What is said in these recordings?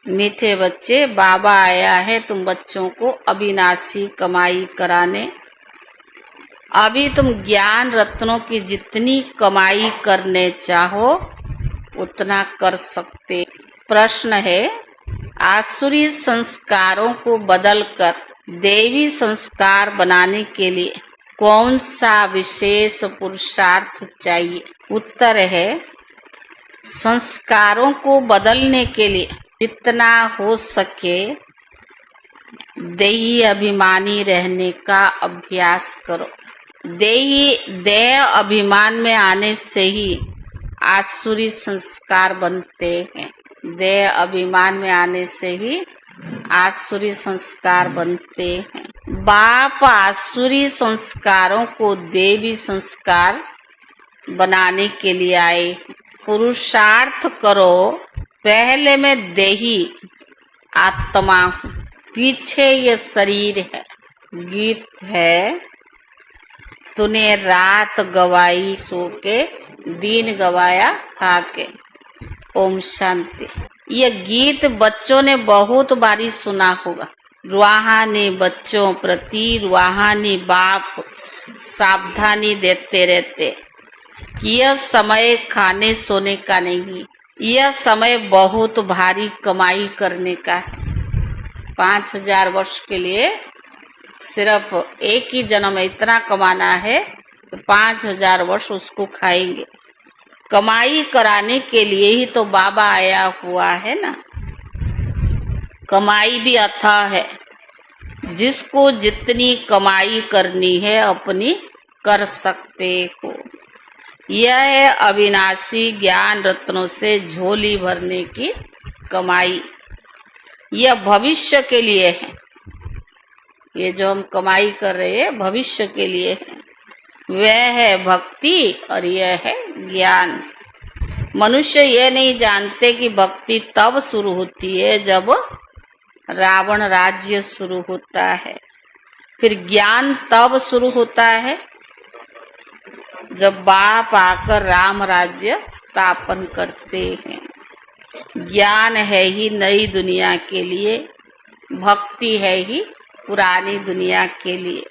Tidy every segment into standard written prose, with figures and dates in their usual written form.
मीठे बच्चे, बाबा आया है तुम बच्चों को अविनाशी कमाई कराने। अभी तुम ज्ञान रत्नों की जितनी कमाई करने चाहो उतना कर सकते। प्रश्न है, आसुरी संस्कारों को बदलकर देवी संस्कार बनाने के लिए कौन सा विशेष पुरुषार्थ चाहिए? उत्तर है, संस्कारों को बदलने के लिए जितना हो सके देही अभिमानी रहने का अभ्यास करो। देह अभिमान में आने से ही आसुरी संस्कार बनते हैं। देह अभिमान में आने से ही आसुरी संस्कार बनते हैं। बाप आसुरी संस्कारों को देवी संस्कार बनाने के लिए आए। पुरुषार्थ करो, पहले मैं देही आत्मा हूँ, पीछे ये शरीर है। गीत है, तूने रात गवाई सो के, दिन गवाया खा के। ओम शांति। यह गीत बच्चों ने बहुत बारी सुना होगा। रूहानी बच्चों प्रति रूहानी बाप सावधानी देते रहते, यह समय खाने सोने का नहीं, यह समय बहुत भारी कमाई करने का है। 5000 वर्ष के लिए सिर्फ एक ही जन्म में इतना कमाना है तो 5000 वर्ष उसको खाएंगे। कमाई कराने के लिए ही तो बाबा आया हुआ है ना। कमाई भी अथाह है, जिसको जितनी कमाई करनी है अपनी कर सकते हो। यह है अविनाशी ज्ञान रत्नों से झोली भरने की कमाई। यह भविष्य के लिए है। ये जो हम कमाई कर रहे हैं भविष्य के लिए है। वह है भक्ति और यह है ज्ञान। मनुष्य यह नहीं जानते कि भक्ति तब शुरू होती है जब रावण राज्य शुरू होता है, फिर ज्ञान तब शुरू होता है जब बाप आकर राम राज्य स्थापन करते हैं। ज्ञान है ही नई दुनिया के लिए, भक्ति है ही पुरानी दुनिया के लिए।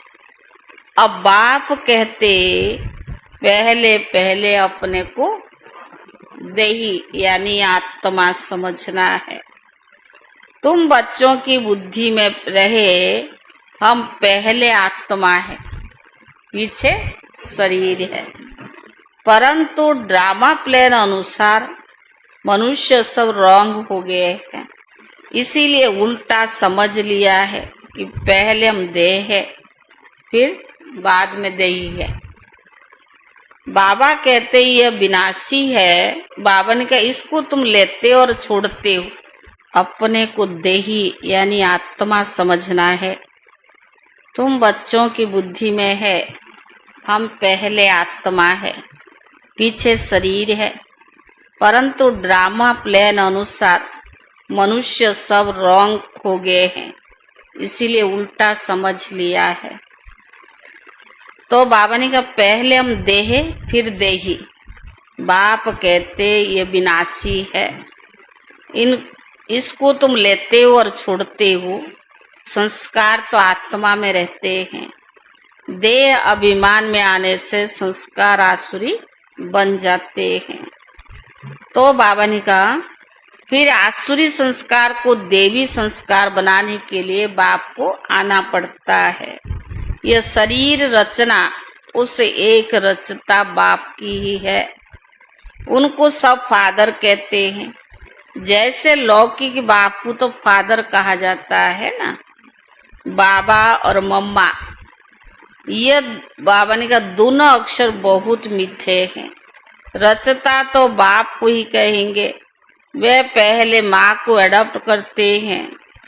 अब बाप कहते पहले पहले अपने को देही यानी आत्मा समझना है। तुम बच्चों की बुद्धि में रहे हम पहले आत्मा है, पीछे शरीर है। परंतु ड्रामा प्लान अनुसार मनुष्य सब रॉन्ग हो गए हैं, इसीलिए उल्टा समझ लिया है कि पहले हम देह है फिर बाद में देही है। बाबा कहते यह विनाशी है। बाबा ने कहा इसको तुम लेते और छोड़ते हो, अपने को देही यानी आत्मा समझना है। तुम बच्चों की बुद्धि में है हम पहले आत्मा है, पीछे शरीर है। परंतु ड्रामा प्लान अनुसार मनुष्य सब रॉन्ग हो गए हैं, इसीलिए उल्टा समझ लिया है। तो बाबा ने कहा पहले हम देह फिर देही। बाप कहते ये विनाशी है, इसको तुम लेते हो और छोड़ते हो। संस्कार तो आत्मा में रहते हैं। देह अभिमान में आने से संस्कार आसुरी बन जाते हैं। तो बाबा ने कहा फिर आसुरी संस्कार को देवी संस्कार बनाने के लिए बाप को आना पड़ता है। यह शरीर रचना उस एक रचता बाप की ही है। उनको सब फादर कहते हैं। जैसे लौकिक बापू तो फादर कहा जाता है ना, बाबा और मम्मा। ये बाबा ने कहा दोनों अक्षर बहुत मीठे हैं। रचता तो बाप को ही कहेंगे, वे पहले माँ को एडॉप्ट करते हैं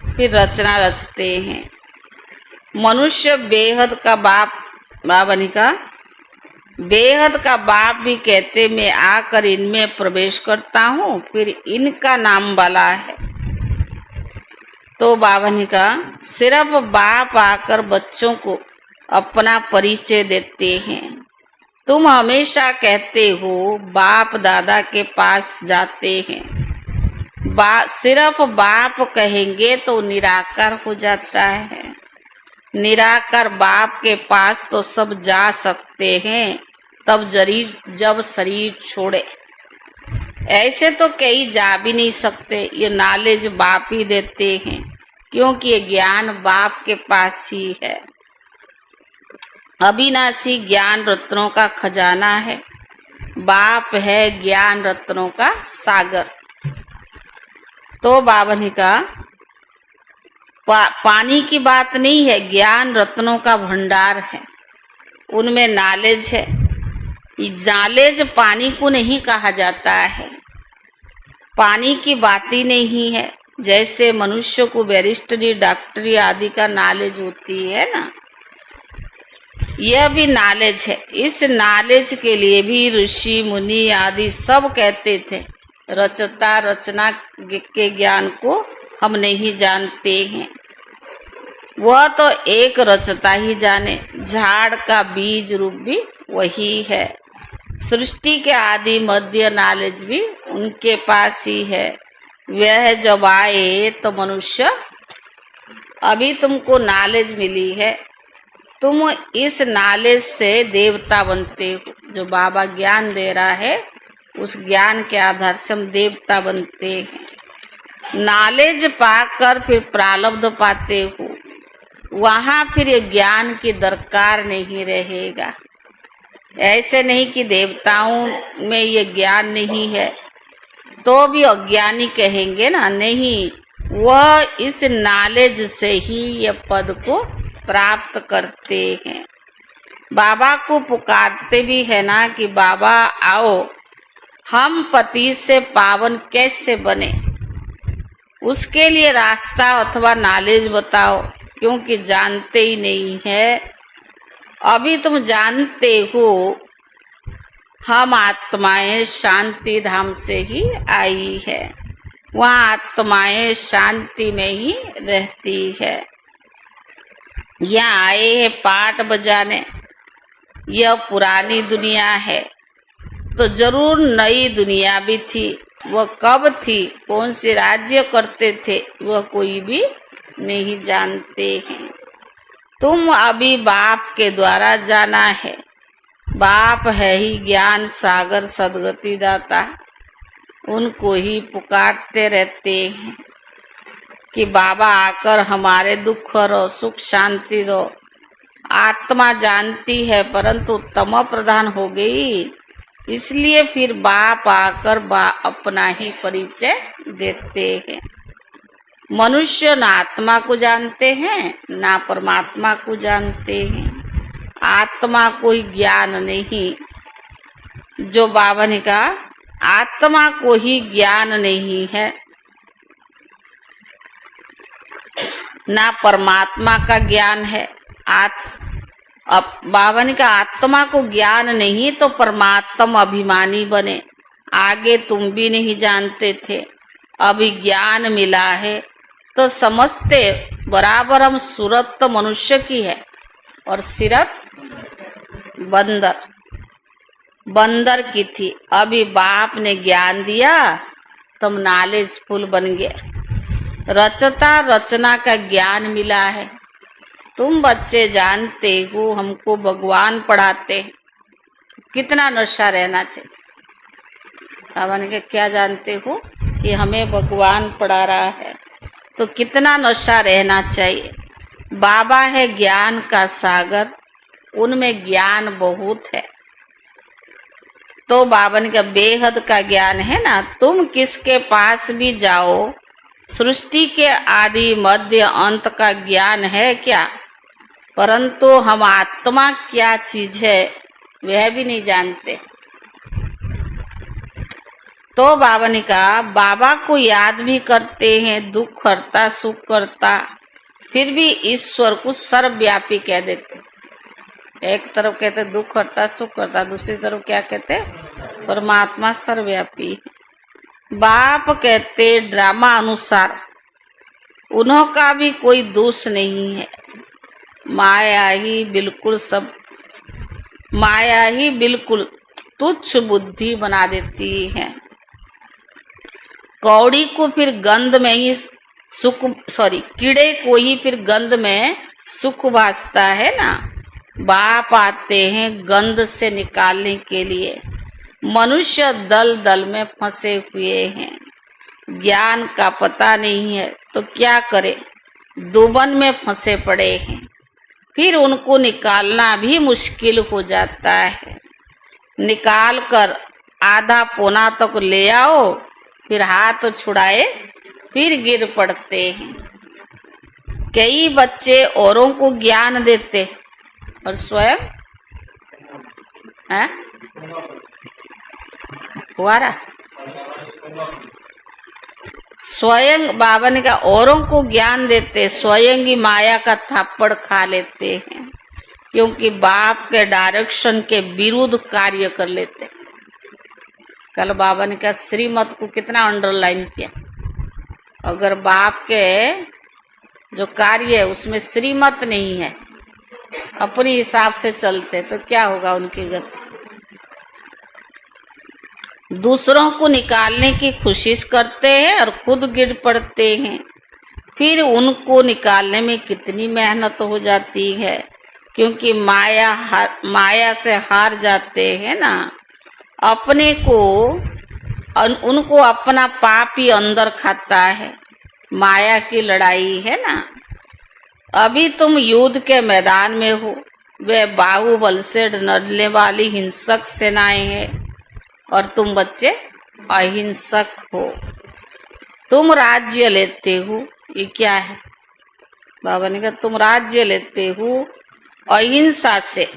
फिर रचना रचते हैं। मनुष्य बेहद का बाप, बाबा ने कहा बेहद का बाप भी कहते मैं आकर इनमें प्रवेश करता हूँ फिर इनका नाम वाला है। तो बाबा ने कहा सिर्फ बाप आकर बच्चों को अपना परिचय देते हैं। तुम हमेशा कहते हो बाप दादा के पास जाते हैं। सिर्फ बाप कहेंगे तो निराकार हो जाता है। निराकार बाप के पास तो सब जा सकते हैं, तब जब शरीर छोड़े। ऐसे तो कई जा भी नहीं सकते। ये नॉलेज बाप ही देते हैं, क्योंकि ये ज्ञान बाप के पास ही है। अविनाशी ज्ञान रत्नों का खजाना है। बाप है ज्ञान रत्नों का सागर। तो बाबा ने कहा पानी की बात नहीं है, ज्ञान रत्नों का भंडार है, उनमें नॉलेज है। नॉलेज पानी को नहीं कहा जाता है, पानी की बात ही नहीं है। जैसे मनुष्य को बैरिस्टरी, डॉक्टरी आदि का नॉलेज होती है ना, यह भी नॉलेज है। इस नॉलेज के लिए भी ऋषि मुनि आदि सब कहते थे, रचता रचना के ज्ञान को हम नहीं जानते हैं, वह तो एक रचता ही जाने। झाड़ का बीज रूप भी वही है। सृष्टि के आदि मध्य नॉलेज भी उनके पास ही है। वह जब आए तो मनुष्य, अभी तुमको नॉलेज मिली है, तुम इस नॉलेज से देवता बनते हो। जो बाबा ज्ञान दे रहा है, उस ज्ञान के आधार से हम देवता बनते हैं। नॉलेज पाकर फिर प्रारब्ध पाते हो, वहां फिर ये ज्ञान की दरकार नहीं रहेगा। ऐसे नहीं कि देवताओं में ये ज्ञान नहीं है तो भी अज्ञानी कहेंगे ना, नहीं, वह इस नॉलेज से ही ये पद को प्राप्त करते हैं। बाबा को पुकारते भी है ना कि बाबा आओ, हम पति से पावन कैसे बने, उसके लिए रास्ता अथवा नॉलेज बताओ, क्योंकि जानते ही नहीं है। अभी तुम जानते हो हम आत्माएं शांति धाम से ही आई है, वहाँ आत्माएं शांति में ही रहती है। यहाँ आए हैं पाठ बजाने, यह पुरानी दुनिया है, तो जरूर नई दुनिया भी थी। वह कब थी, कौन से राज्य करते थे, वह कोई भी नहीं जानते हैं। तुम अभी बाप के द्वारा जाना है। बाप है ही ज्ञान सागर सदगति दाता, उनको ही पुकारते रहते हैं कि बाबा आकर हमारे दुख रो, सुख शांति दो। आत्मा जानती है परंतु तम प्रधान हो गई, इसलिए फिर बाप आकर अपना ही परिचय देते हैं। मनुष्य ना आत्मा को जानते हैं ना परमात्मा को जानते हैं। आत्मा कोई ज्ञान नहीं, जो बाबा ने कहा आत्मा को ही ज्ञान नहीं है, ना परमात्मा का ज्ञान है। अब बाबा ने कहा आत्मा को ज्ञान नहीं तो परमात्मा अभिमानी बने। आगे तुम भी नहीं जानते थे, अभी ज्ञान मिला है तो समझते बराबर हम सूरत तो मनुष्य की है और सीरत बंदर की थी। अभी बाप ने ज्ञान दिया, तुम नॉलेज फुल बन गए। रचता रचना का ज्ञान मिला है। तुम बच्चे जानते हो हमको भगवान पढ़ाते हैं, कितना नशा रहना चाहिए। बाबा ने कहा क्या जानते हो कि हमें भगवान पढ़ा रहा है, तो कितना नशा रहना चाहिए। बाबा है ज्ञान का सागर, उनमें ज्ञान बहुत है। तो बाबा ने कहा बेहद का ज्ञान है ना, तुम किसके पास भी जाओ, सृष्टि के आदि मध्य अंत का ज्ञान है क्या, परंतु हम आत्मा क्या चीज है वह भी नहीं जानते। तो बाबा ने कहा बाबा को याद भी करते हैं, दुख करता सुख करता, फिर भी ईश्वर को सर्वव्यापी कह देते। एक तरफ कहते दुख करता सुख करता, दूसरी तरफ क्या कहते परमात्मा सर्वव्यापी। बाप कहते ड्रामा अनुसार उन्हों का भी कोई दोष नहीं है, माया ही बिल्कुल तुच्छ बुद्धि बना देती है। कौड़ी को फिर गंध में ही सुख, कीड़े को ही फिर गंध में सुख भासता है ना। बाप आते हैं गंध से निकालने के लिए। मनुष्य दल दल में फंसे हुए हैं, ज्ञान का पता नहीं है तो क्या करे, दुबन में फंसे पड़े हैं। फिर उनको निकालना भी मुश्किल हो जाता है। निकाल कर आधा पौना तक ले आओ, फिर हाथ छुड़ाए फिर गिर पड़ते हैं। कई बच्चे औरों को ज्ञान देते और स्वयं हुआ रहा, स्वयं बाबा ने कहा औरों को ज्ञान देते, स्वयं ही माया का थप्पड़ खा लेते हैं, क्योंकि बाप के डायरेक्शन के विरुद्ध कार्य कर लेते। कल बाबा ने कहा श्रीमत को कितना अंडरलाइन किया। अगर बाप के जो कार्य है उसमें श्रीमत नहीं है, अपने हिसाब से चलते, तो क्या होगा उनकी गति। दूसरों को निकालने की कोशिश करते हैं और खुद गिर पड़ते हैं। फिर उनको निकालने में कितनी मेहनत हो जाती है, क्योंकि माया से हार जाते हैं ना। अपने को उनको अपना पाप ही अंदर खाता है। माया की लड़ाई है ना। अभी तुम युद्ध के मैदान में हो, वे बाहुबल से लड़ने वाली हिंसक सेनाएं हैं और तुम बच्चे अहिंसक हो। तुम राज्य लेते हो, ये क्या है। बाबा ने कहा तुम राज्य लेते हो अहिंसा से।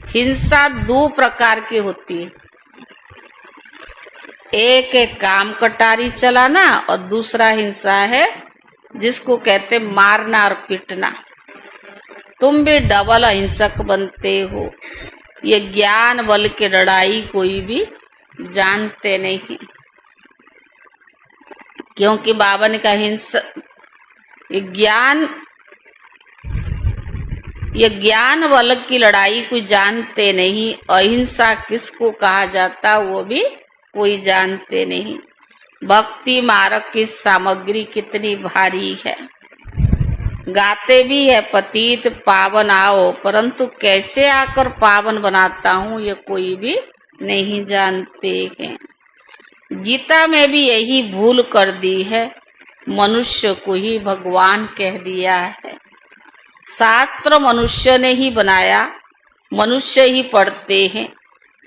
हिंसा दो प्रकार की होती है, एक है काम कटारी चलाना और दूसरा हिंसा है जिसको कहते मारना और पीटना। तुम भी डबल अहिंसक बनते हो। ये ज्ञान बल की लड़ाई कोई भी जानते नहीं, क्योंकि बाबा ने कहा हिंसा, ये ज्ञान बल की लड़ाई कोई जानते नहीं। अहिंसा किसको कहा जाता वो भी कोई जानते नहीं। भक्ति मार्ग की सामग्री कितनी भारी है। गाते भी है पतित पावन आओ, परंतु कैसे आकर पावन बनाता हूँ ये कोई भी नहीं जानते हैं। गीता में भी यही भूल कर दी है, मनुष्य को ही भगवान कह दिया है। शास्त्र मनुष्य ने ही बनाया, मनुष्य ही पढ़ते हैं।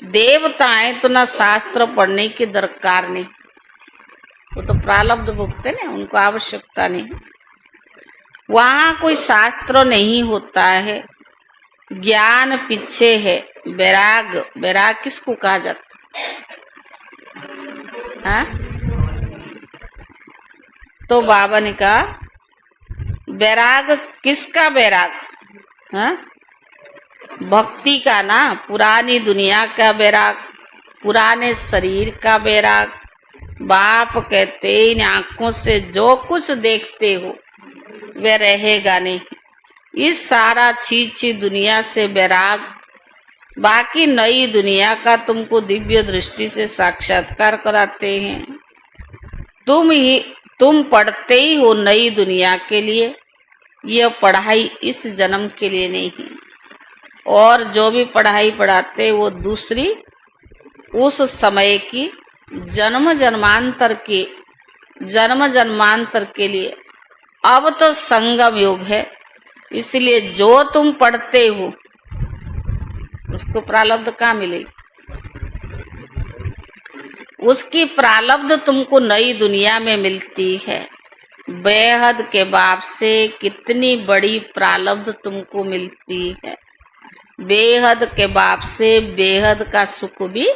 देवताएं तो ना शास्त्र पढ़ने की दरकार नहीं, वो तो प्रारब्ध भुगते ना, उनको आवश्यकता नहीं। वहां कोई शास्त्र नहीं होता है, ज्ञान पीछे है। वैराग, वैराग किसको कहा जाता है? तो बाबा ने कहा वैराग किसका वैराग? भक्ति का ना, पुरानी दुनिया का वैराग, पुराने शरीर का वैराग। बाप कहते इन आंखों से जो कुछ देखते हो वे रहेगा नहीं। इस सारा छी दुनिया से वैराग, बाकी नई दुनिया का तुमको दिव्य दृष्टि से साक्षात्कार कराते हैं। तुम पढ़ते ही हो नई दुनिया के लिए, यह पढ़ाई इस जन्म के लिए नहीं। और जो भी पढ़ाई पढ़ाते वो दूसरी उस समय की जन्म जन्मांतर के लिए। अब तो संगम युग है, इसलिए जो तुम पढ़ते हो उसको प्रारब्ध कहाँ मिलेगी? उसकी प्रारब्ध तुमको नई दुनिया में मिलती है। बेहद के बाप से कितनी बड़ी प्रारब्ध तुमको मिलती है। बेहद के बाप से बेहद का सुख भी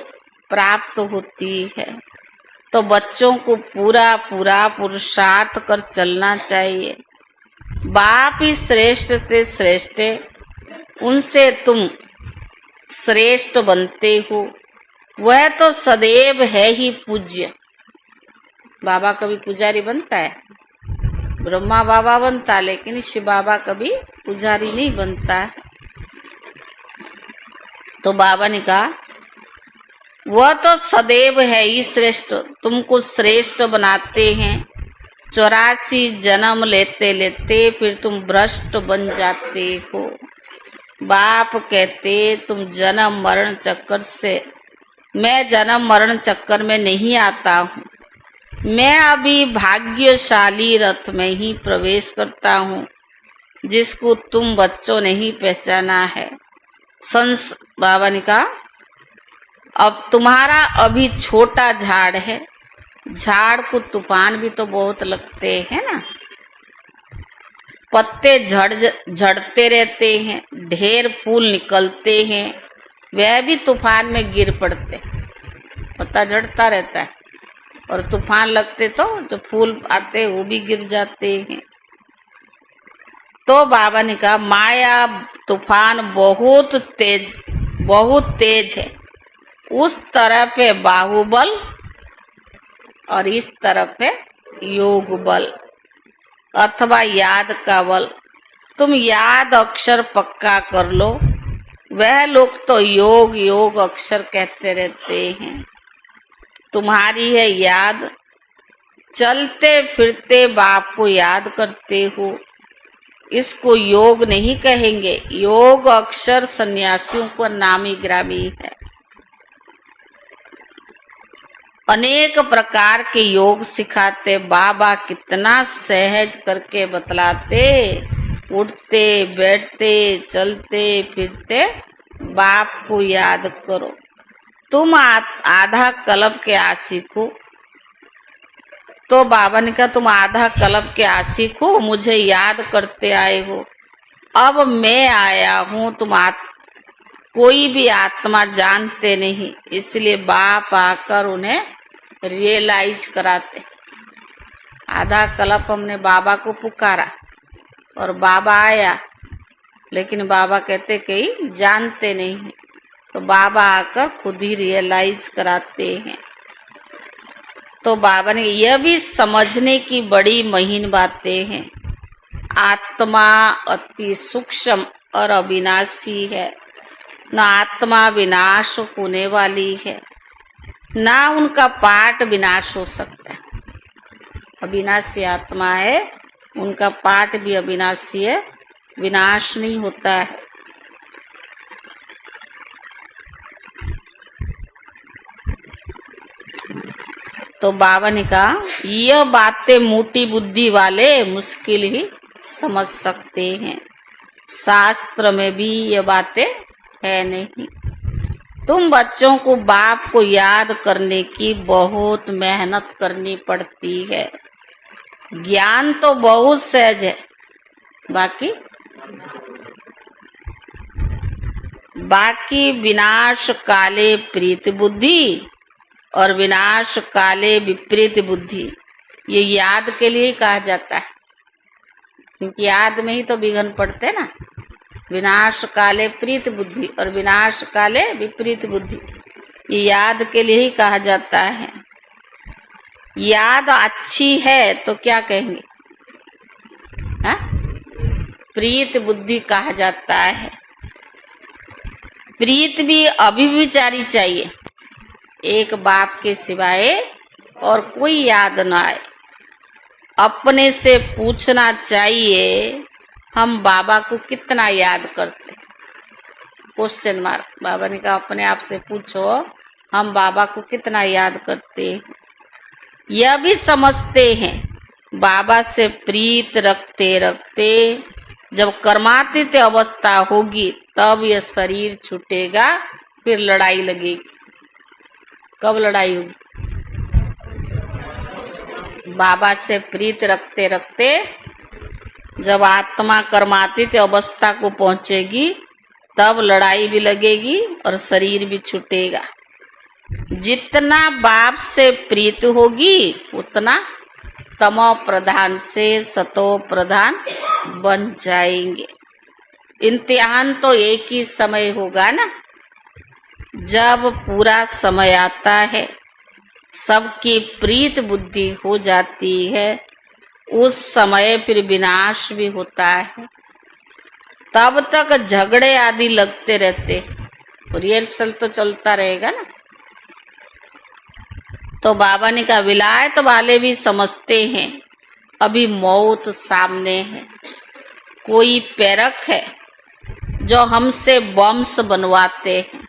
प्राप्त होती है। तो बच्चों को पूरा पूरा पुरुषार्थ कर चलना चाहिए। बाप ही श्रेष्ठ से श्रेष्ठ, उनसे तुम श्रेष्ठ बनते हो। वह तो सदैव है ही पूज्य। बाबा कभी पुजारी बनता है? ब्रह्मा बाबा बनता, लेकिन शिव बाबा कभी पुजारी नहीं बनता है। तो बाबा ने कहा वह तो सदैव है ही श्रेष्ठ, तुमको श्रेष्ठ बनाते हैं। 84 जन्म लेते लेते फिर तुम भ्रष्ट बन जाते हो। बाप कहते तुम जन्म मरण चक्कर से, मैं जन्म मरण चक्कर में नहीं आता हूँ। मैं अभी भाग्यशाली रथ में ही प्रवेश करता हूँ, जिसको तुम बच्चों ने ही पहचाना है। बाबा ने कहा अब तुम्हारा अभी छोटा झाड़ है, झाड़ को तूफान भी तो बहुत लगते हैं ना, पत्ते झड़ते रहते हैं, ढेर फूल निकलते हैं, वह भी तूफान में गिर पड़ते, पत्ता झड़ता रहता है और तूफान लगते तो जो फूल आते वो भी गिर जाते हैं। तो बाबा ने कहा माया तूफान बहुत तेज है, उस तरफ है बाहुबल और इस तरफ है योग बल अथवा याद का बल। तुम याद अक्षर पक्का कर लो, वह लोग तो योग योग अक्षर कहते रहते हैं। तुम्हारी है याद, चलते फिरते बाप को याद करते हो, इसको योग नहीं कहेंगे। योग अक्षर सन्यासियों को नामी ग्रामी है। अनेक प्रकार के योग सिखाते बाबा, कितना सहज करके बतलाते। उठते बैठते चलते फिरते बाप को याद करो। तुम आधा कल्प के आशिक हो। तो बाबा ने कहा तुम आधा कल्प के आशिक हो, मुझे याद करते आए हो। अब मैं आया हूँ, तुम कोई भी आत्मा जानते नहीं, इसलिए बाप आकर उन्हें रियलाइज कराते। आधा कल्प हमने बाबा को पुकारा और बाबा आया, लेकिन बाबा कहते कहीं जानते नहीं, तो बाबा आकर खुद ही रियलाइज कराते हैं। तो बाबा ने यह भी समझने की बड़ी महीन बातें हैं। आत्मा अति सूक्ष्म और अविनाशी है, न आत्मा विनाश होने वाली है, ना उनका पाठ विनाश हो सकता है। अविनाशी आत्मा है, उनका पाठ भी अविनाशी है, विनाश नहीं होता है। तो बाबा ने कहा यह बातें मोटी बुद्धि वाले मुश्किल ही समझ सकते हैं, शास्त्र में भी यह बातें है नहीं। तुम बच्चों को बाप को याद करने की बहुत मेहनत करनी पड़ती है। ज्ञान तो बहुत सहज है, बाकी विनाश काले प्रीत बुद्धि और विनाश काले विपरीत बुद्धि, ये याद के लिए ही कहा जाता है, क्योंकि याद में ही तो विघ्न पड़ते ना। विनाश काले प्रीत बुद्धि और विनाश काले विपरीत बुद्धि, ये याद के लिए ही कहा जाता है। याद अच्छी है तो क्या कहेंगे, हा? प्रीत बुद्धि कहा जाता है। प्रीत भी अभिविचारी चाहिए, एक बाप के सिवाय और कोई याद न आए। अपने से पूछना चाहिए हम बाबा को कितना याद करते। Question mark. बाबा ने कहा अपने आप से पूछो हम बाबा को कितना याद करते हैं। यह भी समझते हैं बाबा से प्रीत रखते रखते जब कर्मातीत अवस्था होगी तब यह शरीर छूटेगा, फिर लड़ाई लगेगी। कब लड़ाई होगी? बाबा से प्रीत रखते रखते जब आत्मा कर्मातीत अवस्था को पहुंचेगी तब लड़ाई भी लगेगी और शरीर भी छूटेगा। जितना बाप से प्रीत होगी उतना तमो प्रधान से सतो प्रधान बन जाएंगे। इम्तिहान तो एक ही समय होगा ना, जब पूरा समय आता है, सबकी प्रीत बुद्धि हो जाती है, उस समय फिर विनाश भी होता है। तब तक झगड़े आदि लगते रहते, रिहर्सल तो चलता रहेगा ना। तो बाबा ने कहा विलायत वाले भी समझते हैं अभी मौत सामने है। कोई प्रेरक है जो हमसे बम्स बनवाते हैं,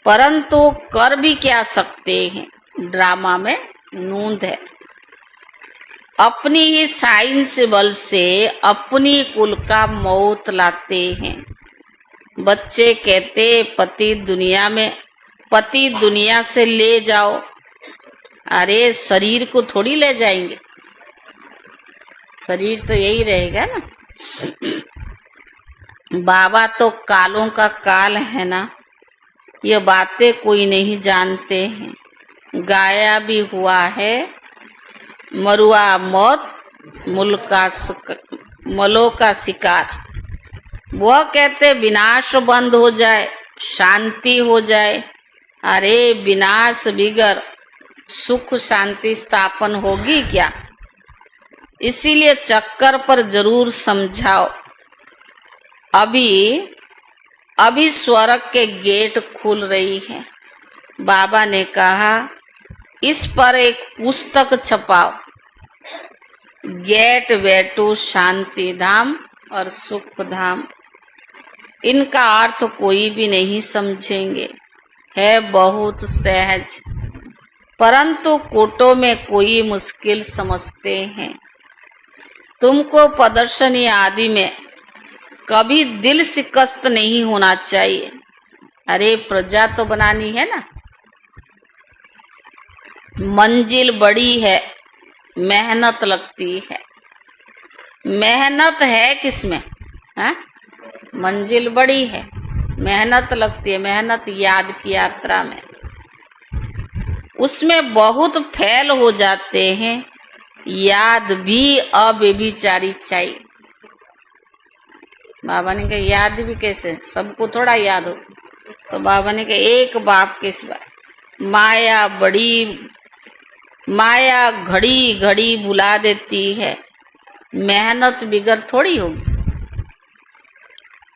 परंतु कर भी क्या सकते हैं, ड्रामा में नूंद है। अपनी ही साइंस बल से अपनी कुल का मौत लाते हैं। बच्चे कहते पति दुनिया से ले जाओ। अरे शरीर को थोड़ी ले जाएंगे, शरीर तो यही रहेगा ना। बाबा तो कालों का काल है ना, ये बातें कोई नहीं जानते हैं। गाया भी हुआ है मरुआ मौत मलों का शिकार। वह कहते विनाश बंद हो जाए, शांति हो जाए। अरे विनाश बिगर सुख शांति स्थापन होगी क्या? इसीलिए चक्कर पर जरूर समझाओ। अभी स्वर्ग के गेट खुल रही है। बाबा ने कहा इस पर एक पुस्तक छपाओ, गेट वे टू शांति धाम और सुख धाम। इनका अर्थ कोई भी नहीं समझेंगे, है बहुत सहज, परंतु कोटों में कोई मुश्किल समझते हैं। तुमको प्रदर्शनी आदि में कभी दिल शिकस्त नहीं होना चाहिए। अरे प्रजा तो बनानी है ना। मंजिल बड़ी है, मेहनत लगती है। मेहनत है किसमें? है मंजिल बड़ी है, मेहनत लगती है। मेहनत याद की यात्रा में, उसमें बहुत फेल हो जाते हैं। याद भी अव्यभिचारी चाहिए। बाबा ने कहा याद भी कैसे, सबको थोड़ा याद हो। तो बाबा ने कहा एक बाप के सिवा माया घड़ी घड़ी बुला देती है, मेहनत बिगर थोड़ी होगी।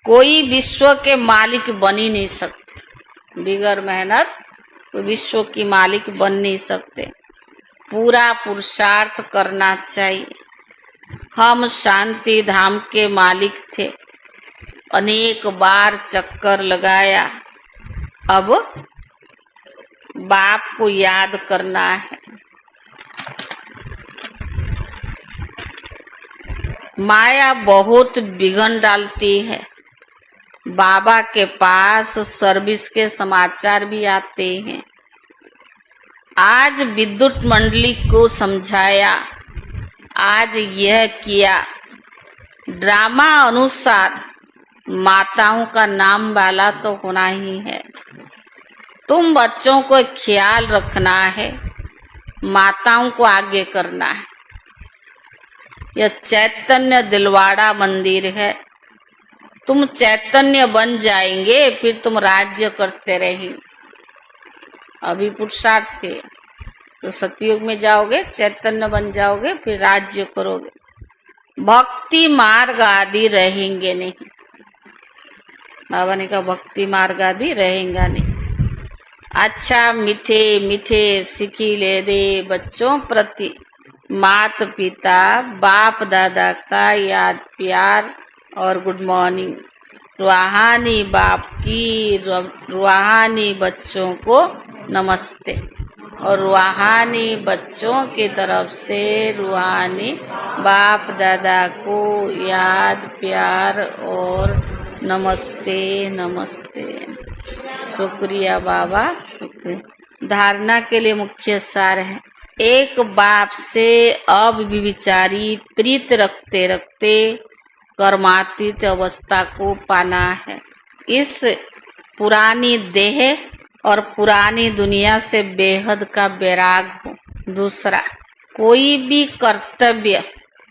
कोई विश्व के मालिक बन ही नहीं सकते बिगर मेहनत, तो विश्व की मालिक बन नहीं सकते। पूरा पुरुषार्थ करना चाहिए। हम शांति धाम के मालिक थे, अनेक बार चक्कर लगाया। अब बाप को याद करना है। माया बहुत बिघन डालती है। बाबा के पास सर्विस के समाचार भी आते हैं। आज विद्युत मंडली को समझाया, आज यह किया। ड्रामा अनुसार माताओं का नाम वाला तो होना ही है। तुम बच्चों को ख्याल रखना है, माताओं को आगे करना है। यह चैतन्य दिलवाड़ा मंदिर है। तुम चैतन्य बन जाएंगे, फिर तुम राज्य करते रहेंगे। अभी पुरुषार्थ है तो सतयुग में जाओगे, चैतन्य बन जाओगे, फिर राज्य करोगे। भक्ति मार्ग आदि रहेंगे नहीं। बाबा ने कहा भक्ति मार्ग आदि रहेगा नहीं। अच्छा मीठे मीठे सिखी ले दे बच्चों प्रति माता पिता बाप दादा का याद प्यार और गुड मॉर्निंग। रूहानी बाप की रूहानी बच्चों को नमस्ते, और रूहानी बच्चों की तरफ से रूहानी बाप दादा को याद प्यार और नमस्ते नमस्ते। शुक्रिया बाबा, शुक्रिया। धारणा के लिए मुख्य सार है, एक बाप से अब विचारी प्रीत रखते रखते कर्मातीत अवस्था को पाना है। इस पुरानी देह और पुरानी दुनिया से बेहद का वैराग हो। दूसरा, कोई भी कर्तव्य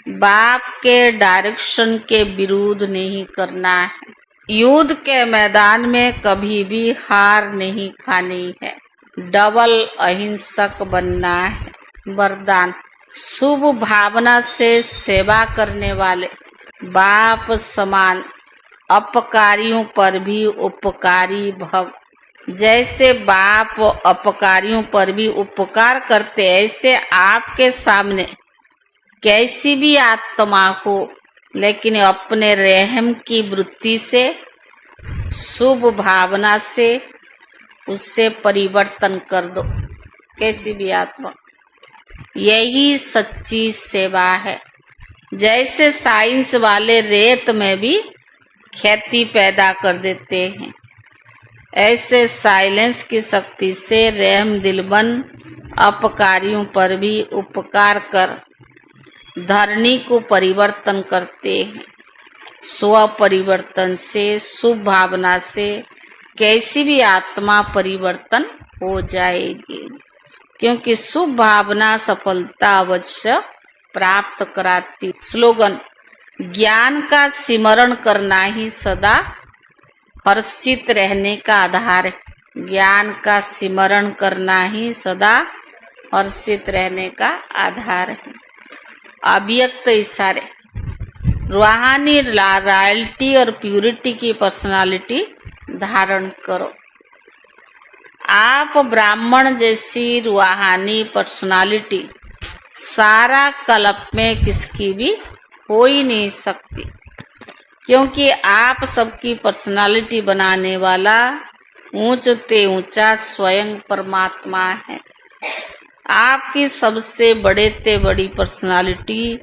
बाप के डायरेक्शन के विरुद्ध नहीं करना है। युद्ध के मैदान में कभी भी हार नहीं खानी है। डबल अहिंसक बनना है। वरदान, शुभ भावना से सेवा करने वाले बाप समान अपकारियों पर भी उपकारी भव। जैसे बाप अपकारियों पर भी उपकार करते, ऐसे आपके सामने कैसी भी आत्मा हो, लेकिन अपने रहम की वृत्ति से, शुभ भावना से उससे परिवर्तन कर दो। कैसी भी आत्मा, यही सच्ची सेवा है। जैसे साइंस वाले रेत में भी खेती पैदा कर देते हैं, ऐसे साइलेंस की शक्ति से रहम दिलबन अपकारियों पर भी उपकार कर धरनी को परिवर्तन करते हैं। स्व परिवर्तन से, शुभ भावना से कैसी भी आत्मा परिवर्तन हो जाएगी, क्योंकि शुभ भावना सफलता अवश्य प्राप्त कराती। स्लोगन: ज्ञान का सिमरण करना ही सदा हर्षित रहने का आधार है। ज्ञान का सिमरण करना ही सदा हर्षित रहने का आधार है। अव्यक्त इशारे: रूहानी रॉयल्टी और प्यूरिटी की पर्सनालिटी धारण करो। आप ब्राह्मण जैसी रूहानी पर्सनालिटी सारा कल्प में किसकी भी हो ही नहीं सकती, क्योंकि आप सबकी पर्सनालिटी बनाने वाला ऊंच ते ऊंचा स्वयं परमात्मा है। आपकी सबसे बड़े ते बड़ी पर्सनालिटी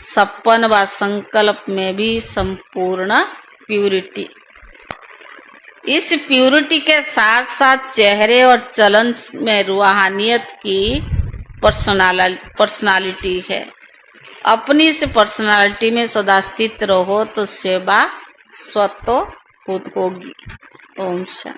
सपन व संकल्प में भी संपूर्ण प्यूरिटी। इस प्यूरिटी के साथ साथ चेहरे और चलन में रूहानियत की पर्सनालिटी है। अपनी इस पर्सनालिटी में सदा स्थित रहो तो सेवा स्वतः होगी। ओम शांति।